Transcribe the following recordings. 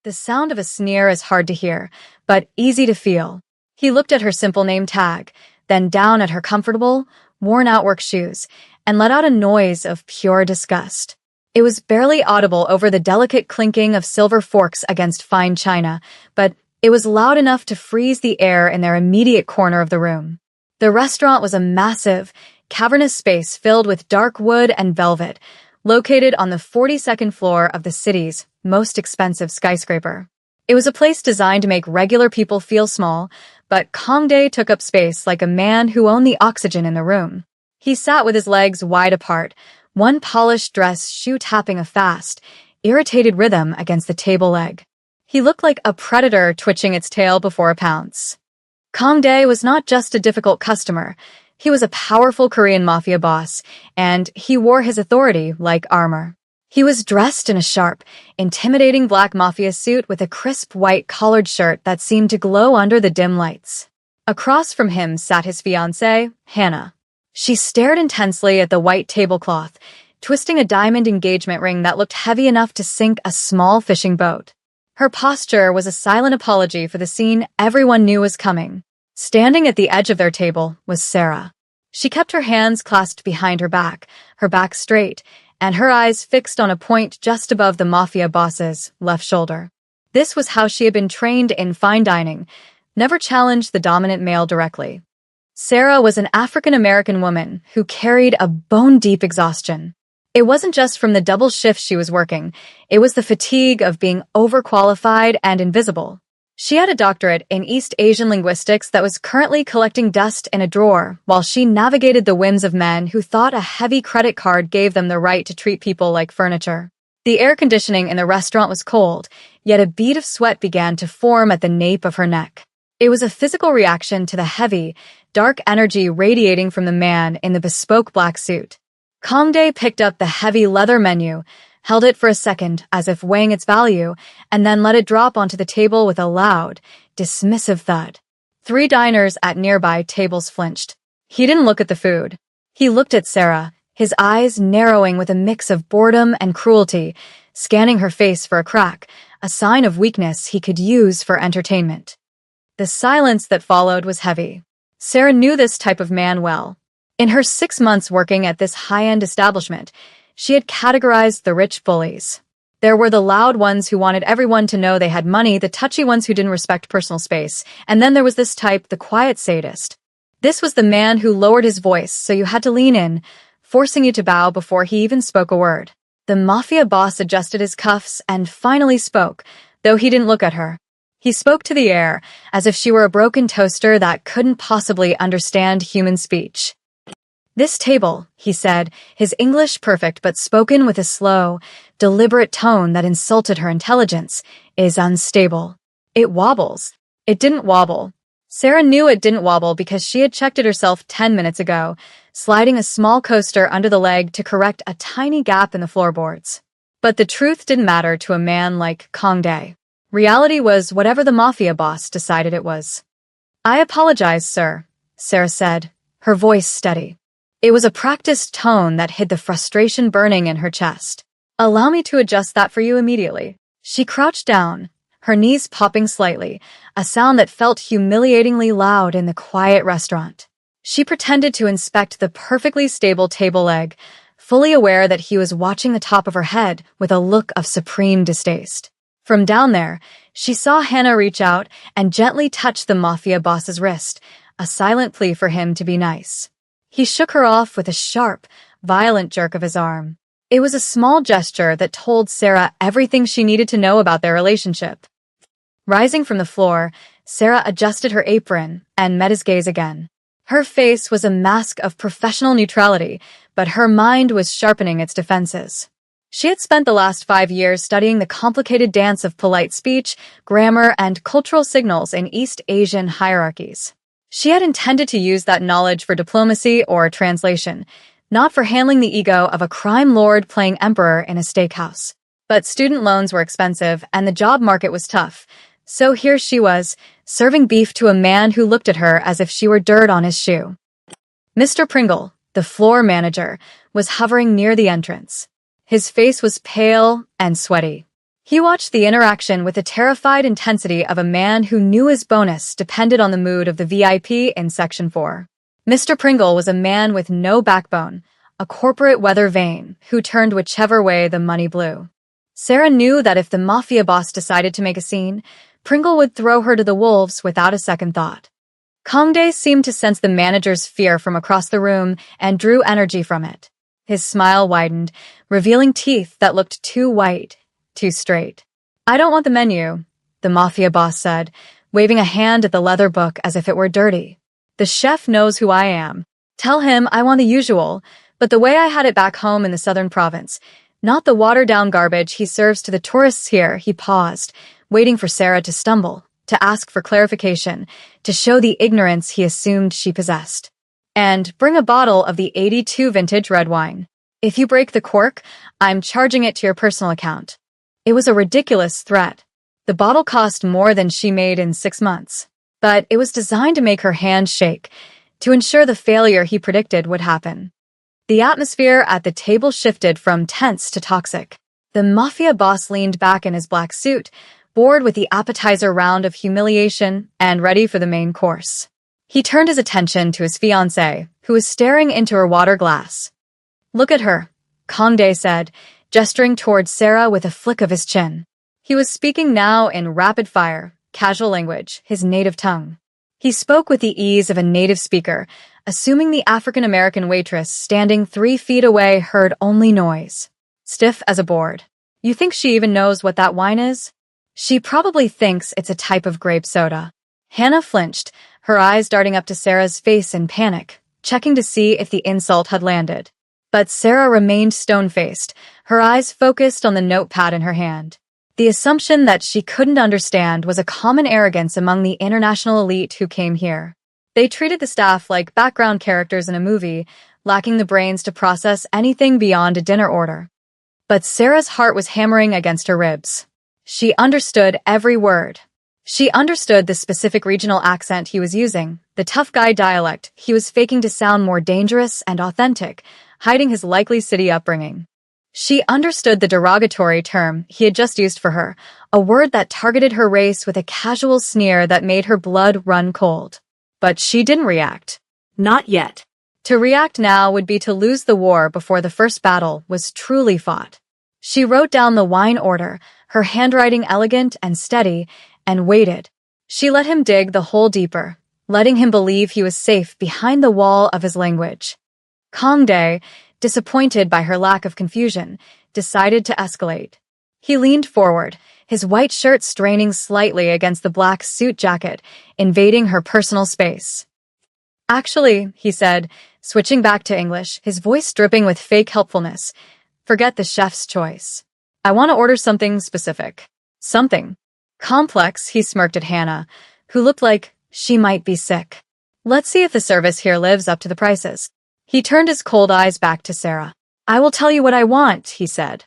The sound of a sneer is hard to hear, but easy to feel. He looked at her simple name tag, then down at her comfortable, worn-out work shoes, and let out a noise of pure disgust. It was barely audible over the delicate clinking of silver forks against fine china, but it was loud enough to freeze the air in their immediate corner of the room. The restaurant was a massive, cavernous space filled with dark wood and velvet, located on the 42nd floor of the city's most expensive skyscraper. It was a place designed to make regular people feel small, but Kongdae took up space like a man who owned the oxygen in the room. He sat with his legs wide apart, one polished dress shoe tapping a fast, irritated rhythm against the table leg. He looked like a predator twitching its tail before a pounce. Kongdae was not just a difficult customer. He was a powerful Korean mafia boss, and he wore his authority like armor. He was dressed in a sharp, intimidating black mafia suit with a crisp white collared shirt that seemed to glow under the dim lights. Across from him sat his fiancée, Hannah. She stared intensely at the white tablecloth, twisting a diamond engagement ring that looked heavy enough to sink a small fishing boat. Her posture was a silent apology for the scene everyone knew was coming. Standing at the edge of their table was Sarah. She kept her hands clasped behind her back straight, and her eyes fixed on a point just above the mafia boss's left shoulder. This was how she had been trained in fine dining, never challenged the dominant male directly. Sarah was an African-American woman who carried a bone-deep exhaustion. It wasn't just from the double shifts she was working, it was the fatigue of being overqualified and invisible. She had a doctorate in East Asian linguistics that was currently collecting dust in a drawer while she navigated the whims of men who thought a heavy credit card gave them the right to treat people like furniture. The air conditioning in the restaurant was cold, yet a bead of sweat began to form at the nape of her neck. It was a physical reaction to the heavy, dark energy radiating from the man in the bespoke black suit. Kongdae picked up the heavy leather menu, held it for a second as if weighing its value, and then let it drop onto the table with a loud, dismissive thud. 3 diners at nearby tables flinched. He didn't look at the food. He looked at Sarah, his eyes narrowing with a mix of boredom and cruelty, scanning her face for a crack, a sign of weakness he could use for entertainment. The silence that followed was heavy. Sarah knew this type of man well. In her 6 months working at this high-end establishment, she had categorized the rich bullies. There were the loud ones who wanted everyone to know they had money, the touchy ones who didn't respect personal space, and then there was this type, the quiet sadist. This was the man who lowered his voice so you had to lean in, forcing you to bow before he even spoke a word. The mafia boss adjusted his cuffs and finally spoke, though he didn't look at her. He spoke to the air, as if she were a broken toaster that couldn't possibly understand human speech. "This table," he said, his English perfect but spoken with a slow, deliberate tone that insulted her intelligence, "is unstable. It wobbles." It didn't wobble. Sarah knew it didn't wobble because she had checked it herself 10 minutes ago, sliding a small coaster under the leg to correct a tiny gap in the floorboards. But the truth didn't matter to a man like Kongdae. Reality was whatever the mafia boss decided it was. "I apologize, sir," Sarah said, her voice steady. It was a practiced tone that hid the frustration burning in her chest. "Allow me to adjust that for you immediately." She crouched down, her knees popping slightly, a sound that felt humiliatingly loud in the quiet restaurant. She pretended to inspect the perfectly stable table leg, fully aware that he was watching the top of her head with a look of supreme distaste. From down there, she saw Hannah reach out and gently touch the mafia boss's wrist, a silent plea for him to be nice. He shook her off with a sharp, violent jerk of his arm. It was a small gesture that told Sarah everything she needed to know about their relationship. Rising from the floor, Sarah adjusted her apron and met his gaze again. Her face was a mask of professional neutrality, but her mind was sharpening its defenses. She had spent the last 5 years studying the complicated dance of polite speech, grammar, and cultural signals in East Asian hierarchies. She had intended to use that knowledge for diplomacy or translation, not for handling the ego of a crime lord playing emperor in a steakhouse. But student loans were expensive and the job market was tough, so here she was, serving beef to a man who looked at her as if she were dirt on his shoe. Mr. Pringle, the floor manager, was hovering near the entrance. His face was pale and sweaty. He watched the interaction with the terrified intensity of a man who knew his bonus depended on the mood of the VIP in Section 4. Mr. Pringle was a man with no backbone, a corporate weather vane who turned whichever way the money blew. Sarah knew that if the Mafia boss decided to make a scene, Pringle would throw her to the wolves without a second thought. Kongdae seemed to sense the manager's fear from across the room and drew energy from it. His smile widened, revealing teeth that looked too white, too straight. "I don't want the menu," the Mafia boss said, waving a hand at the leather book as if it were dirty. "The chef knows who I am. Tell him I want the usual, but the way I had it back home in the southern province, not the watered-down garbage he serves to the tourists here." He paused, waiting for Sarah to stumble, to ask for clarification, to show the ignorance he assumed she possessed. "And bring a bottle of the '82 vintage red wine. If you break the cork, I'm charging it to your personal account." It was a ridiculous threat. The bottle cost more than she made in 6 months. But it was designed to make her hands shake, to ensure the failure he predicted would happen. The atmosphere at the table shifted from tense to toxic. The Mafia boss leaned back in his black suit, bored with the appetizer round of humiliation and ready for the main course. He turned his attention to his fiancée, who was staring into her water glass. "Look at her," Kongdae said, gesturing towards Sarah with a flick of his chin. He was speaking now in rapid-fire, casual language, his native tongue. He spoke with the ease of a native speaker, assuming the African-American waitress standing 3 feet away heard only noise. Stiff as a board. "You think she even knows what that wine is?" "She probably thinks it's a type of grape soda." Hannah flinched, her eyes darting up to Sarah's face in panic, checking to see if the insult had landed. But Sarah remained stone-faced, her eyes focused on the notepad in her hand. The assumption that she couldn't understand was a common arrogance among the international elite who came here. They treated the staff like background characters in a movie, lacking the brains to process anything beyond a dinner order. But Sarah's heart was hammering against her ribs. She understood every word. She understood the specific regional accent he was using, the tough guy dialect he was faking to sound more dangerous and authentic, hiding his likely city upbringing. She understood the derogatory term he had just used for her, a word that targeted her race with a casual sneer that made her blood run cold. But she didn't react. Not yet. To react now would be to lose the war before the first battle was truly fought. She wrote down the wine order, her handwriting elegant and steady, and waited. She let him dig the hole deeper, letting him believe he was safe behind the wall of his language. Kongdae, disappointed by her lack of confusion, decided to escalate. He leaned forward, his white shirt straining slightly against the black suit jacket, invading her personal space. "Actually," he said, switching back to English, his voice dripping with fake helpfulness, "forget the chef's choice. I want to order something specific. Something complex." He smirked at Hannah, who looked like she might be sick. "Let's see if the service here lives up to the prices." He turned his cold eyes back to Sarah. "I will tell you what I want," he said.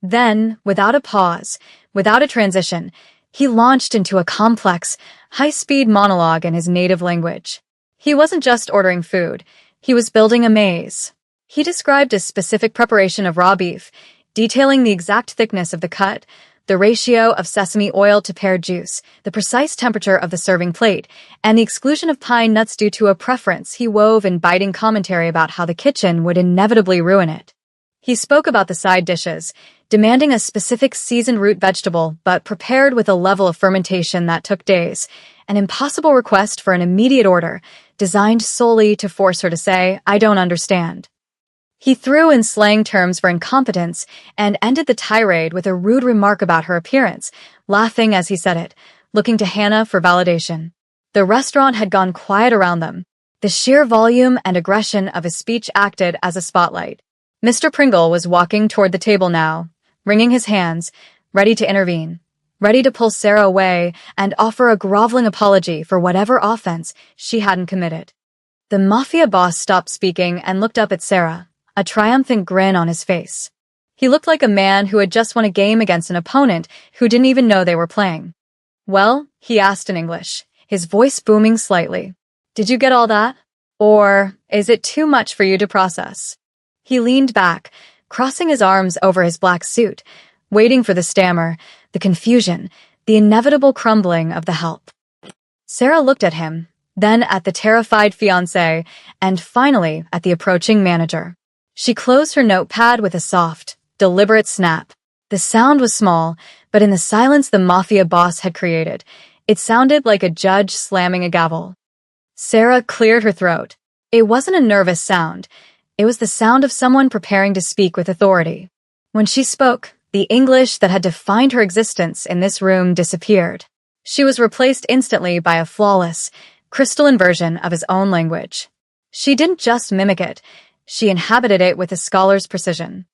Then, without a pause, without a transition, he launched into a complex, high-speed monologue in his native language. He wasn't just ordering food, he was building a maze. He described a specific preparation of raw beef, detailing the exact thickness of the cut, the ratio of sesame oil to pear juice, the precise temperature of the serving plate, and the exclusion of pine nuts due to a preference he wove in biting commentary about how the kitchen would inevitably ruin it. He spoke about the side dishes, demanding a specific seasoned root vegetable but prepared with a level of fermentation that took days, an impossible request for an immediate order, designed solely to force her to say, "I don't understand." He threw in slang terms for incompetence and ended the tirade with a rude remark about her appearance, laughing as he said it, looking to Hannah for validation. The restaurant had gone quiet around them. The sheer volume and aggression of his speech acted as a spotlight. Mr. Pringle was walking toward the table now, wringing his hands, ready to intervene, ready to pull Sarah away and offer a groveling apology for whatever offense she hadn't committed. The Mafia boss stopped speaking and looked up at Sarah, a triumphant grin on his face. He looked like a man who had just won a game against an opponent who didn't even know they were playing. "Well?" he asked in English, his voice booming slightly. "Did you get all that? Or is it too much for you to process?" He leaned back, crossing his arms over his black suit, waiting for the stammer, the confusion, the inevitable crumbling of the help. Sarah looked at him, then at the terrified fiancé, and finally at the approaching manager. She closed her notepad with a soft, deliberate snap. The sound was small, but in the silence the Mafia boss had created, it sounded like a judge slamming a gavel. Sarah cleared her throat. It wasn't a nervous sound. It was the sound of someone preparing to speak with authority. When she spoke, the English that had defined her existence in this room disappeared. She was replaced instantly by a flawless, crystalline version of his own language. She didn't just mimic it, she inhabited it with a scholar's precision.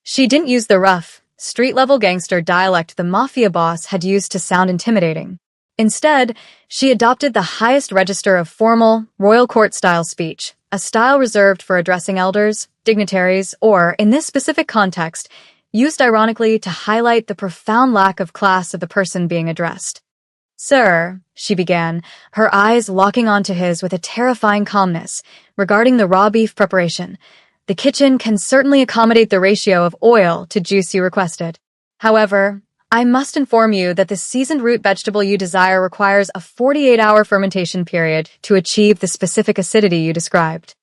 She didn't use the rough, street-level gangster dialect the Mafia boss had used to sound intimidating. Instead, she adopted the highest register of formal, royal court-style speech, a style reserved for addressing elders, dignitaries, or, in this specific context, used ironically to highlight the profound lack of class of the person being addressed. "Sir," she began, her eyes locking onto his with a terrifying calmness, regarding the raw beef preparation. "The kitchen can certainly accommodate the ratio of oil to juice you requested. However, I must inform you that the seasoned root vegetable you desire requires a 48-hour fermentation period to achieve the specific acidity you described."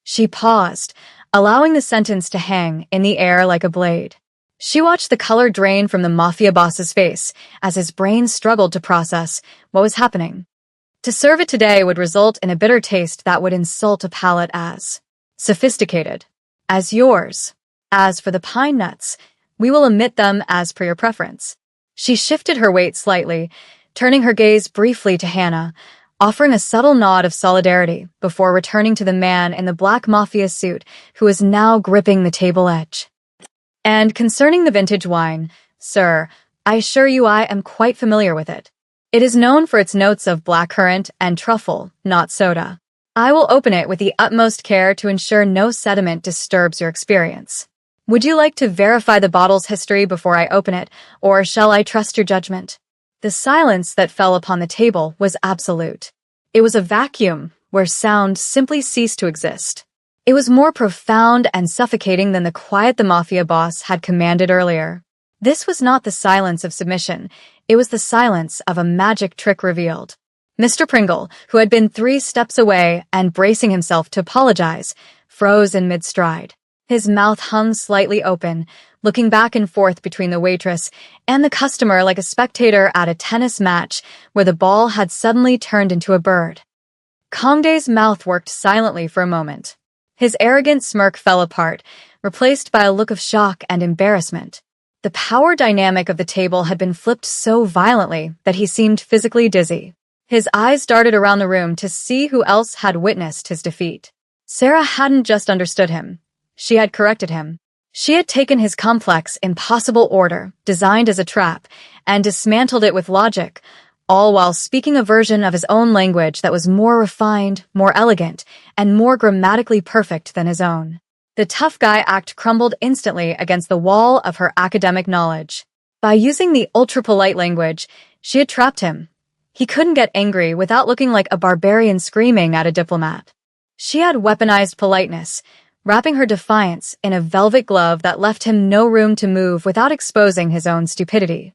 She paused, allowing the sentence to hang in the air like a blade. She watched the color drain from the Mafia boss's face as his brain struggled to process what was happening. To serve it today would result in a bitter taste that would insult a palate as sophisticated as yours. As for the pine nuts, we will omit them as per your preference. She shifted her weight slightly, turning her gaze briefly to Hannah, offering a subtle nod of solidarity before returning to the man in the black Mafia suit who was now gripping the table edge. "And concerning the vintage wine, sir, I assure you I am quite familiar with it. It is known for its notes of blackcurrant and truffle, not soda. I will open it with the utmost care to ensure no sediment disturbs your experience. Would you like to verify the bottle's history before I open it, or shall I trust your judgment?" The silence that fell upon the table was absolute. It was a vacuum where sound simply ceased to exist. It was more profound and suffocating than the quiet the Mafia boss had commanded earlier. This was not the silence of submission, it was the silence of a magic trick revealed. Mr. Pringle, who had been 3 steps away and bracing himself to apologize, froze in mid-stride. His mouth hung slightly open, looking back and forth between the waitress and the customer like a spectator at a tennis match where the ball had suddenly turned into a bird. Condé's mouth worked silently for a moment. His arrogant smirk fell apart, replaced by a look of shock and embarrassment. The power dynamic of the table had been flipped so violently that he seemed physically dizzy. His eyes darted around the room to see who else had witnessed his defeat. Sarah hadn't just understood him. She had corrected him. She had taken his complex, impossible order, designed as a trap, and dismantled it with logic, all while speaking a version of his own language that was more refined, more elegant, and more grammatically perfect than his own. The tough guy act crumbled instantly against the wall of her academic knowledge. By using the ultra-polite language, she had trapped him. He couldn't get angry without looking like a barbarian screaming at a diplomat. She had weaponized politeness, wrapping her defiance in a velvet glove that left him no room to move without exposing his own stupidity.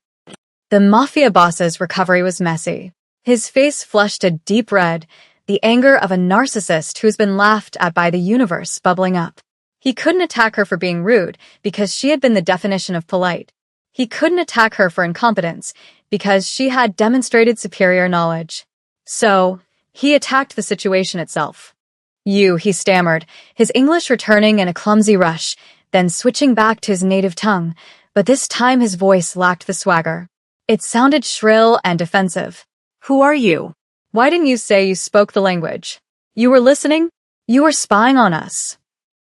The Mafia boss's recovery was messy. His face flushed a deep red, the anger of a narcissist who's been laughed at by the universe bubbling up. He couldn't attack her for being rude because she had been the definition of polite. He couldn't attack her for incompetence because she had demonstrated superior knowledge. So, he attacked the situation itself. "You," he stammered, his English returning in a clumsy rush, then switching back to his native tongue, but this time his voice lacked the swagger. It sounded shrill and defensive. "Who are you? Why didn't you say you spoke the language? You were listening? You were spying on us."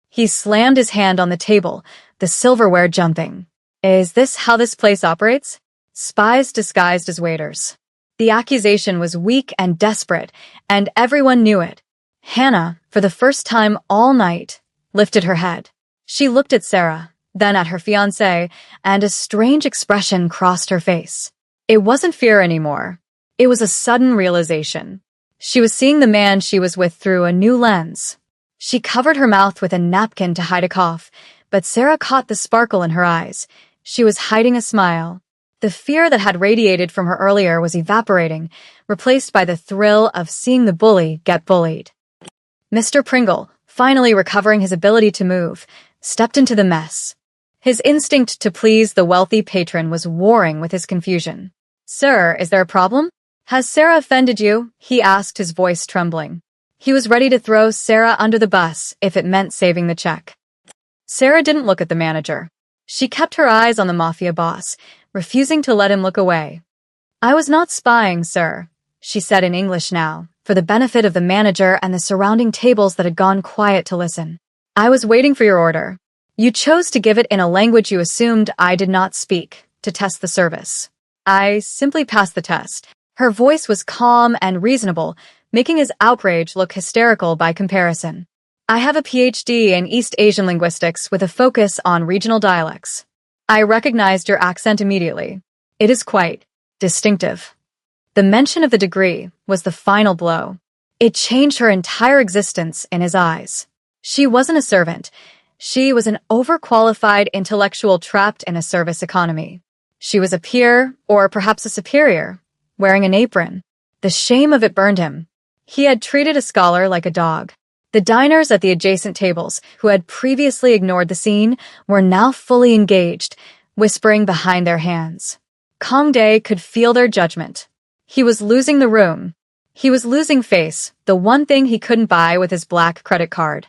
He slammed his hand on the table, the silverware jumping. "Is this how this place operates? Spies disguised as waiters." The accusation was weak and desperate, and everyone knew it. Hannah, for the first time all night, lifted her head. She looked at Sarah, then at her fiancé, and a strange expression crossed her face. It wasn't fear anymore. It was a sudden realization. She was seeing the man she was with through a new lens. She covered her mouth with a napkin to hide a cough, but Sarah caught the sparkle in her eyes. She was hiding a smile. The fear that had radiated from her earlier was evaporating, replaced by the thrill of seeing the bully get bullied. Mr. Pringle, finally recovering his ability to move, stepped into the mess. His instinct to please the wealthy patron was warring with his confusion. "Sir, is there a problem? Has Sarah offended you?" he asked, his voice trembling. He was ready to throw Sarah under the bus if it meant saving the check. Sarah didn't look at the manager. She kept her eyes on the Mafia boss, refusing to let him look away. "I was not spying, sir," she said in English now, for the benefit of the manager and the surrounding tables that had gone quiet to listen. "I was waiting for your order. You chose to give it in a language you assumed I did not speak, to test the service. I simply passed the test." Her voice was calm and reasonable, making his outrage look hysterical by comparison. "I have a PhD in East Asian linguistics with a focus on regional dialects. I recognized your accent immediately. It is quite distinctive." The mention of the degree was the final blow. It changed her entire existence in his eyes. She wasn't a servant. She was an overqualified intellectual trapped in a service economy. She was a peer, or perhaps a superior, wearing an apron. The shame of it burned him. He had treated a scholar like a dog. The diners at the adjacent tables, who had previously ignored the scene, were now fully engaged, whispering behind their hands. Kong Dae could feel their judgment. He was losing the room. He was losing face, the one thing he couldn't buy with his black credit card.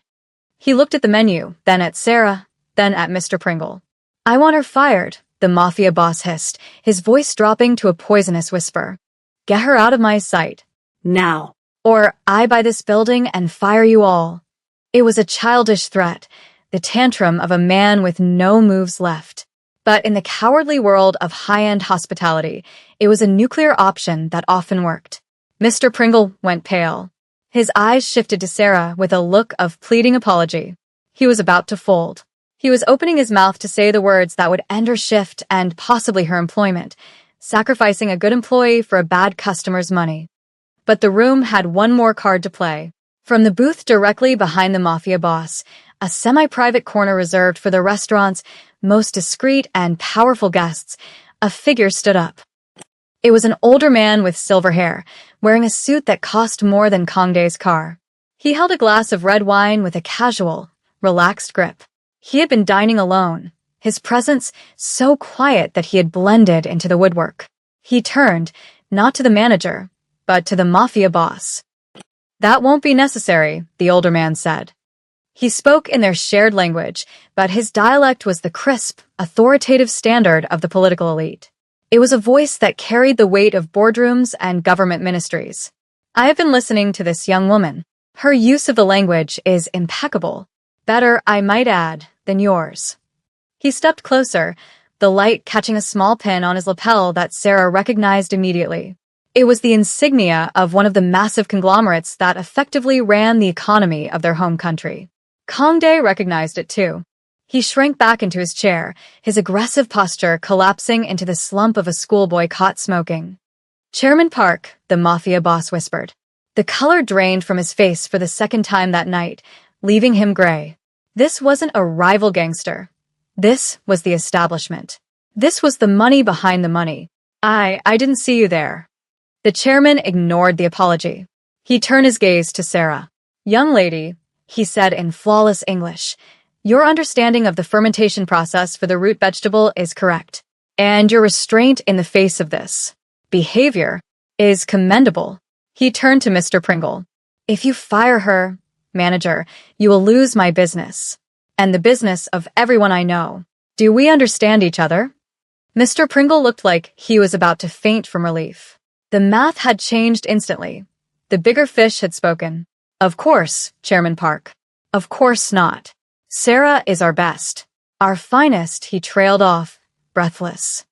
He looked at the menu, then at Sarah, then at Mr. Pringle. "I want her fired," the Mafia boss hissed, his voice dropping to a poisonous whisper. "Get her out of my sight. Now. Or I buy this building and fire you all." It was a childish threat, the tantrum of a man with no moves left. But in the cowardly world of high-end hospitality, it was a nuclear option that often worked. Mr. Pringle went pale. His eyes shifted to Sarah with a look of pleading apology. He was about to fold. He was opening his mouth to say the words that would end her shift and possibly her employment, sacrificing a good employee for a bad customer's money. But the room had one more card to play. From the booth directly behind the Mafia boss, a semi-private corner reserved for the restaurant's most discreet and powerful guests, a figure stood up. It was an older man with silver hair, wearing a suit that cost more than Kong Dae's car. He held a glass of red wine with a casual, relaxed grip. He had been dining alone, his presence so quiet that he had blended into the woodwork. He turned, not to the manager, but to the Mafia boss. "That won't be necessary," the older man said. He spoke in their shared language, but his dialect was the crisp, authoritative standard of the political elite. It was a voice that carried the weight of boardrooms and government ministries. "I have been listening to this young woman. Her use of the language is impeccable. Better, I might add, than yours." He stepped closer, the light catching a small pin on his lapel that Sarah recognized immediately. It was the insignia of one of the massive conglomerates that effectively ran the economy of their home country. Kong Dae recognized it too. He shrank back into his chair, his aggressive posture collapsing into the slump of a schoolboy caught smoking. "Chairman Park," the Mafia boss whispered. The color drained from his face for the second time that night, leaving him gray. This wasn't a rival gangster. This was the establishment. This was the money behind the money. I didn't see you there." The chairman ignored the apology. He turned his gaze to Sarah. "Young lady," he said in flawless English, "your understanding of the fermentation process for the root vegetable is correct, and your restraint in the face of this behavior is commendable." He turned to Mr. Pringle. "If you fire her, manager, you will lose my business, and the business of everyone I know. Do we understand each other?" Mr. Pringle looked like he was about to faint from relief. The math had changed instantly. The bigger fish had spoken. "Of course, Chairman Park. Of course not. Sarah is our best. Our finest," he trailed off, breathless.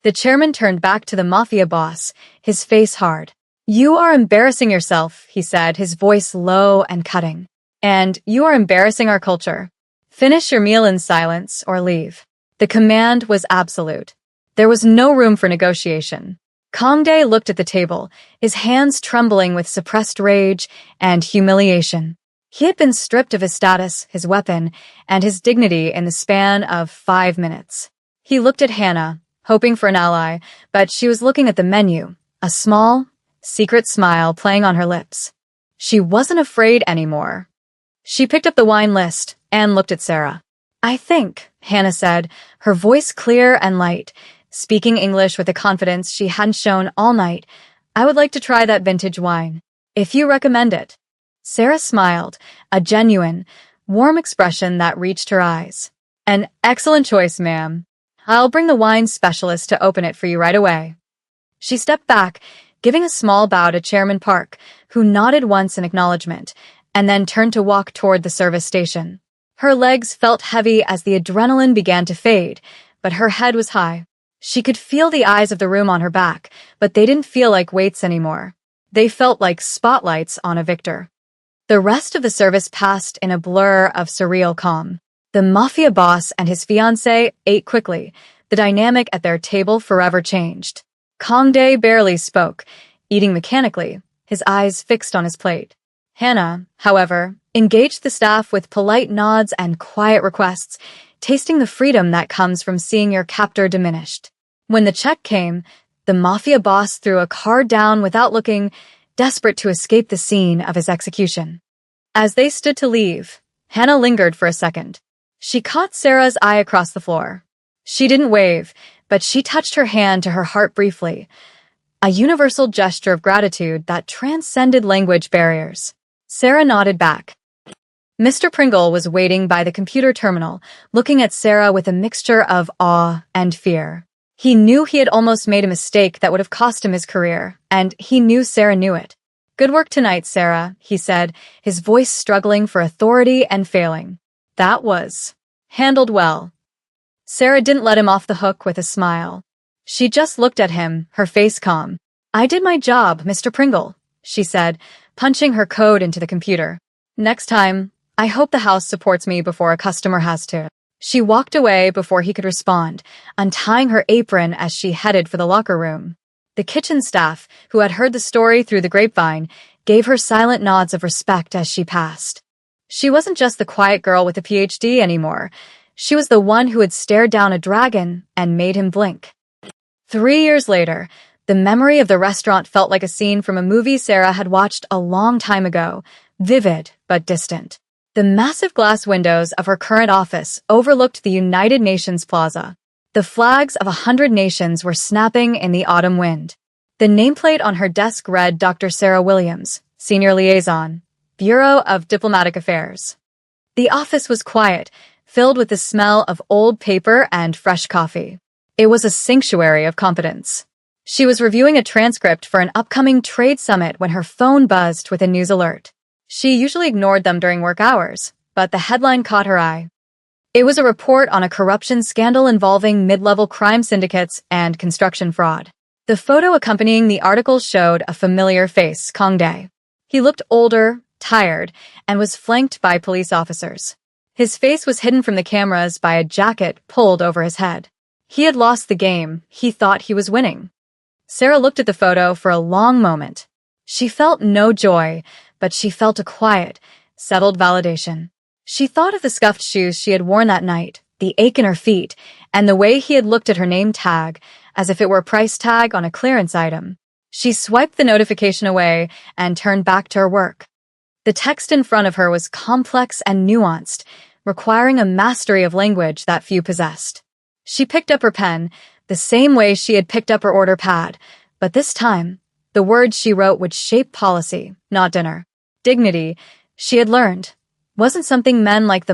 The chairman turned back to the Mafia boss, his face hard. "You are embarrassing yourself," he said, his voice low and cutting. "And you are embarrassing our culture. Finish your meal in silence or leave." The command was absolute. There was no room for negotiation. Kong Dae looked at the table, his hands trembling with suppressed rage and humiliation. He had been stripped of his status, his weapon, and his dignity in the span of 5 minutes. He looked at Hannah, hoping for an ally, but she was looking at the menu, a small, secret smile playing on her lips. She wasn't afraid anymore. She picked up the wine list and looked at Sarah. "I think," Hannah said, her voice clear and light, speaking English with a confidence she hadn't shown all night, "I would like to try that vintage wine, if you recommend it." Sarah smiled, a genuine, warm expression that reached her eyes. "An excellent choice, ma'am. I'll bring the wine specialist to open it for you right away." She stepped back, giving a small bow to Chairman Park, who nodded once in acknowledgement, and then turned to walk toward the service station. Her legs felt heavy as the adrenaline began to fade, but her head was high. She could feel the eyes of the room on her back, but they didn't feel like weights anymore. They felt like spotlights on a victor. The rest of the service passed in a blur of surreal calm. The Mafia boss and his fiancée ate quickly. The dynamic at their table forever changed. Kangdae barely spoke, eating mechanically, his eyes fixed on his plate. Hannah, however, engaged the staff with polite nods and quiet requests, tasting the freedom that comes from seeing your captor diminished. When the check came, the Mafia boss threw a card down without looking, desperate to escape the scene of his execution. As they stood to leave, Hannah lingered for a second. She caught Sarah's eye across the floor. She didn't wave, but she touched her hand to her heart briefly, a universal gesture of gratitude that transcended language barriers. Sarah nodded back. Mr. Pringle was waiting by the computer terminal, looking at Sarah with a mixture of awe and fear. He knew he had almost made a mistake that would have cost him his career, and he knew Sarah knew it. "Good work tonight, Sarah," he said, his voice struggling for authority and failing. "That was handled well." Sarah didn't let him off the hook with a smile. She just looked at him, her face calm. "I did my job, Mr. Pringle," she said, punching her code into the computer. "Next time, I hope the house supports me before a customer has to." She walked away before he could respond, untying her apron as she headed for the locker room. The kitchen staff, who had heard the story through the grapevine, gave her silent nods of respect as she passed. She wasn't just the quiet girl with a PhD anymore. She was the one who had stared down a dragon and made him blink. 3 years later, the memory of the restaurant felt like a scene from a movie Sarah had watched a long time ago, vivid but distant. The massive glass windows of her current office overlooked the United Nations Plaza. The flags of 100 nations were snapping in the autumn wind. The nameplate on her desk read Dr. Sarah Williams, Senior Liaison, Bureau of Diplomatic Affairs. The office was quiet, filled with the smell of old paper and fresh coffee. It was a sanctuary of competence. She was reviewing a transcript for an upcoming trade summit when her phone buzzed with a news alert. She usually ignored them during work hours, but the headline caught her eye. It was a report on a corruption scandal involving mid-level crime syndicates and construction fraud. The photo accompanying the article showed a familiar face, Kangdae. He looked older, tired, and was flanked by police officers. His face was hidden from the cameras by a jacket pulled over his head. He had lost the game. He thought he was winning. Sarah looked at the photo for a long moment. She felt no joy, but she felt a quiet, settled validation. She thought of the scuffed shoes she had worn that night, the ache in her feet, and the way he had looked at her name tag, as if it were a price tag on a clearance item. She swiped the notification away and turned back to her work. The text in front of her was complex and nuanced, requiring a mastery of language that few possessed. She picked up her pen, the same way she had picked up her order pad, but this time, the words she wrote would shape policy, not dinner. Dignity, she had learned, wasn't something men like the